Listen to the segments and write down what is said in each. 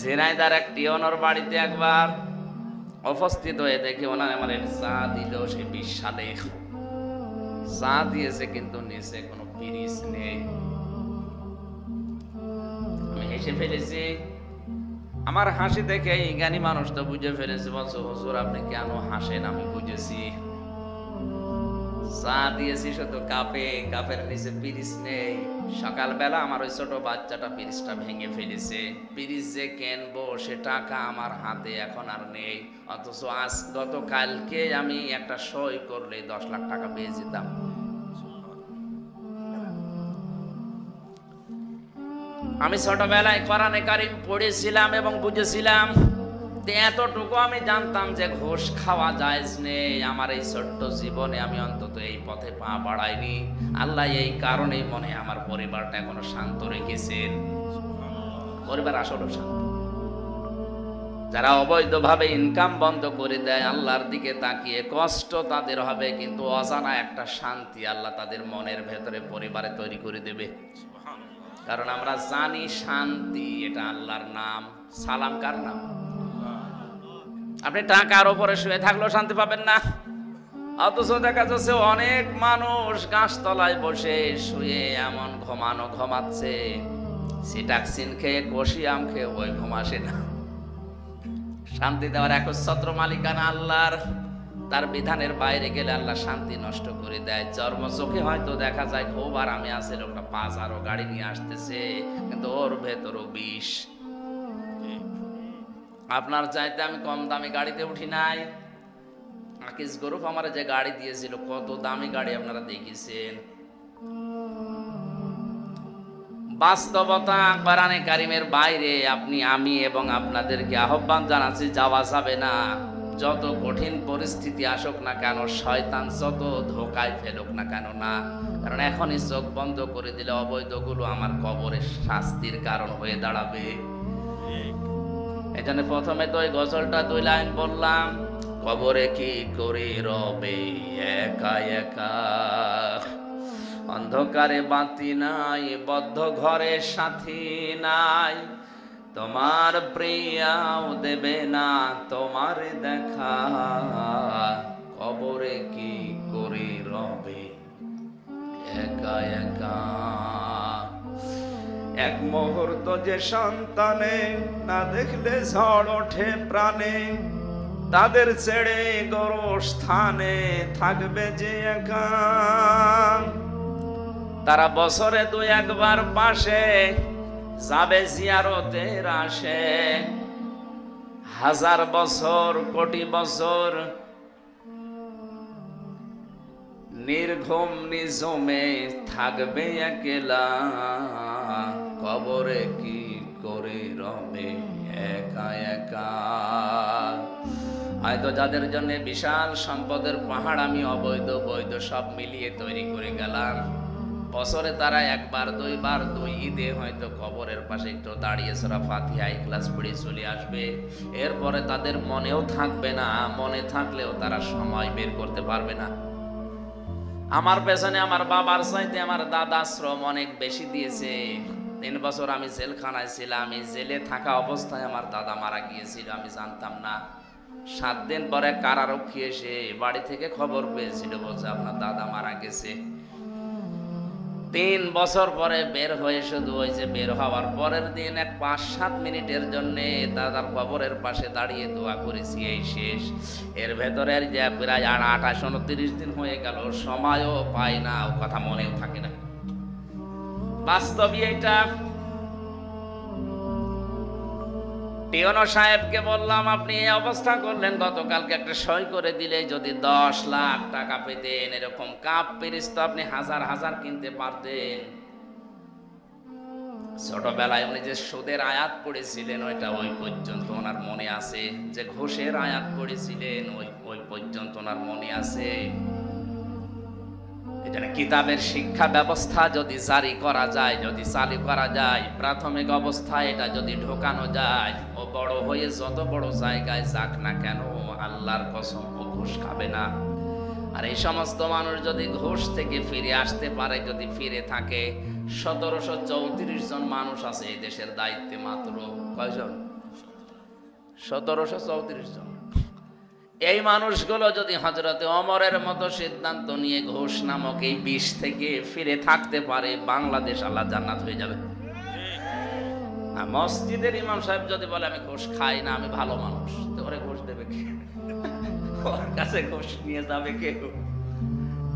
ঝিনাইদার এক টিওনর বাড়িতে একবার উপস্থিত হয়ে দেখি ওনার আমার চা দিল, সে বিস্বাদে চা দিয়েছে, কিন্তু নিচে কোনো পিরিচ নেই। আমি হেসে ফেলেছি। আমার হাসি দেখে এই জ্ঞানী মানুষ তো বুঝে ফেলেছে, বলছো হুজুর আপনি কেন হাসেন? আমি বুঝেছি, চা দিয়েছি শুধু কাপে, কাপের নিচে পিরিচ নেই। সকালবেলা আমার ওই ছোট বাচ্চাটা পিরিচটা ভেঙে ফেলেছে, পিরিচ যে কিনবো সে টাকা আমার হাতে এখন আর নেই। অথচ আজ গতকালকে আমি একটা সই করলে 10 লাখ টাকা পেয়ে যেতাম। আমি ছোটবেলায় কোরআনে কারীম পড়েছিলাম এবং বুঝেছিলাম, এতটুকু আমি জানতাম যে ঘুষ খাওয়া জায়েজ নেই। আমার এই ছোট্ট জীবনে আমি অন্তত এই পথে পা বাড়াইনি। আল্লাহ এই কারণেই মনে আমার পরিবারটা এখনো শান্ত রেখেছেন। পরিবার আসলে শান্ত। যারা অবৈধভাবে ইনকাম বন্ধ করে দেয়, আল্লাহর দিকে তাকিয়ে কষ্ট তাদের হবে, কিন্তু অজানা একটা শান্তি আল্লাহ তাদের মনের ভেতরে পরিবারে তৈরি করে দেবে। কারণ আমরা জানি শান্তি এটা আল্লাহর নাম। সালাম কার নাম? আপনি টাকার উপরে শুয়ে থাকলেও শান্তি পাবেন না, অথচ দেখা যাচ্ছে অনেক মানুষ গাছতলায় বসে শুয়ে এমন ঘুমাচ্ছে, সিটাক্সিন খেয়ে কষি আম খেয়ে ওই ঘুম আসে না। শান্তি দেওয়ার একচ্ছত্র মালিকানা আল্লাহর। তার বিধানের বাইরে গেলে আল্লাহ শান্তি নষ্ট করে দেয়। চর্ম চোখে হয়তো দেখা যায় খুব আরামে আছে, লোকটা 5 গাড়ি নিয়ে আসতেছে, কিন্তু ওর ভেতরও বিষ। আপনার চাইতে আমি কম দামি গাড়িতে উঠি নাই। আকিস গ্রুপ আমার যে গাড়ি দিয়েছিল, কত দামি গাড়ি আপনারা দেখেছেন। বাস্তবতা কোরআনে কারীমের বাইরে আপনি, আমি এবং আপনাদেরকে আহ্বান জানাচ্ছি, যাওয়া যাবে না। যত কঠিন পরিস্থিতি আসুক না কেন, শয়তান যত ধোকায় ফেলুক না কেন, না। কারণ এখনই চোখ বন্ধ করে দিলে অবৈধগুলো আমার কবরের শাস্তির কারণ হয়ে দাঁড়াবে। এজন্য প্রথমে তো ওই গজলটা 2 লাইন বললাম, কবরে কি করে রবে একা একা, অন্ধকারে বাতি নাই, বদ্ধ ঘরে সাথী নাই, তোমার প্রিয়াও দেবে না তোমার দেখা, কবরে কি করে রবে একা একা। এক মুহূর্ত যে সন্তানে না দেখলে ঝড় ওঠে প্রাণে, তাদের ছেড়ে গোরস্থানে থাকবে যে একা। তারা বছরে 2-1 পাশে যাবে জিয়ারতের আসে, 1000 বছর কোটি বছর নির্ঘুম নিঝুমে থাকবে একলা, কবরে কি করে রবে একা একা। হয়তো যাদের জন্য বিশাল সম্পদের পাহাড় আমি অবৈধ বৈধ সব মিলিয়ে তৈরি করে গেলাম, বছরে তারা 1-2 2 ঈদে হয়তো কবরের পাশে একটু দাঁড়িয়ে সূরা ফাতিহা ইখলাস পড়ে চলে আসবে। এরপরে তাদের মনেও থাকবে না, মনে থাকলেও তারা সময় বের করতে পারবে না। আমার পেছনে আমার বাবার চাইতে আমার দাদা শ্রম অনেক বেশি দিয়েছে। 3 বছর আমি জেলখানায় ছিলাম। আমি জেলে থাকা অবস্থায় আমার দাদা মারা গিয়েছিল, আমি জানতাম না। 7 দিন পরে কারারক্ষী এসে বাড়ি থেকে খবর পেয়েছিল, বলছে আপনার দাদা মারা গেছে। 3 বছর পরে বের হয়ে শুধু ওই যে বের হওয়ার পরের দিন 5-7 মিনিটের জন্য দাদার কবরের পাশে দাঁড়িয়ে দোয়া করেছি, এই শেষ। এর ভেতরে যে প্রায় 28-29 দিন হয়ে গেল, সময়ও পাই না, ও কথা মনেও থাকে না। বাস্তবই এটা। টিওনো সাহেবকে বললাম, আপনি এই অবস্থা করলেন, গতকালকে একটা সই করে দিলে যদি 10 লাখ টাকা পেতেন, এরকম কাপ পিরিচ তো আপনি 1000 কিনতে পারতেন। ছোটবেলায় উনি যে সুদের আয়াত পড়েছিলেন, ওইটা ওই পর্যন্ত ওনার মনে আছে। যে ঘুষের আয়াত পড়েছিলেন, ওই পর্যন্ত ওনার মনে আছে। এজন্য কিতাবের শিক্ষা ব্যবস্থা যদি জারি করা যায়, যদি চালু করা যায়, প্রাথমিক অবস্থায় এটা যদি ঢোকানো যায়, ও বড় হয়ে যত বড় জায়গায় যাক না কেন, আল্লাহর কসম ও ঘুষ খাবে না। আর এই সমস্ত মানুষ যদি ঘুষ থেকে ফিরে আসতে পারে, যদি ফিরে থাকে, 1734 জন মানুষ আছে এই দেশের দায়িত্বে। মাত্র কয়জন? 1734 জন। এই মানুষগুলো যদি হযরতে ওমরের মতো সিদ্ধান্ত নিয়ে ঘুষ নামক এই বিষ থেকে ফিরে থাকতে পারে, বাংলাদেশ আল্লাহ জান্নাত হয়ে যাবে। আর মসজিদের ইমাম সাহেব যদি বলে আমি ঘুষ খাই না, আমি ভালো মানুষ, তো ওরে ঘুষ দেবে কে? ওর কাছে ঘুষ নিয়ে যাবে কেউ?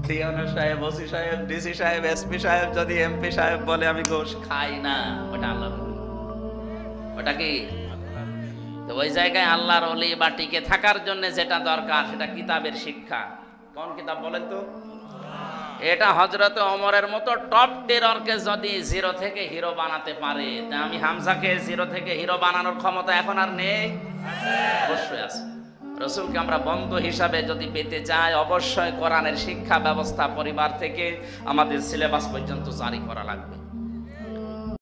টিএনও সাহেব, ওসি সাহেব, ডিসি সাহেব, এসপি সাহেব যদি এমপি সাহেব বলে আমি ঘুষ খাই না, ওটা আল্লাহর ওলি। ওটা কি? তো ওই জায়গায় আল্লাহর ওলি বা টিকে থাকার জন্য যেটা দরকার সেটা কিতাবের শিক্ষা। কোন কিতাব বলেন তো? এটা হযরতে ওমরের মতো টপ টেররকে যদি জিরো থেকে হিরো বানাতে পারে, তা আমি হামজাকে জিরো থেকে হিরো বানানোর ক্ষমতা এখন আর নেই? অবশ্যই আছে। রাসূলকে আমরা বন্ধু হিসাবে যদি পেতে চাই, অবশ্যই কোরআনের শিক্ষা ব্যবস্থা পরিবার থেকে আমাদের সিলেবাস পর্যন্ত জারি করা লাগবে।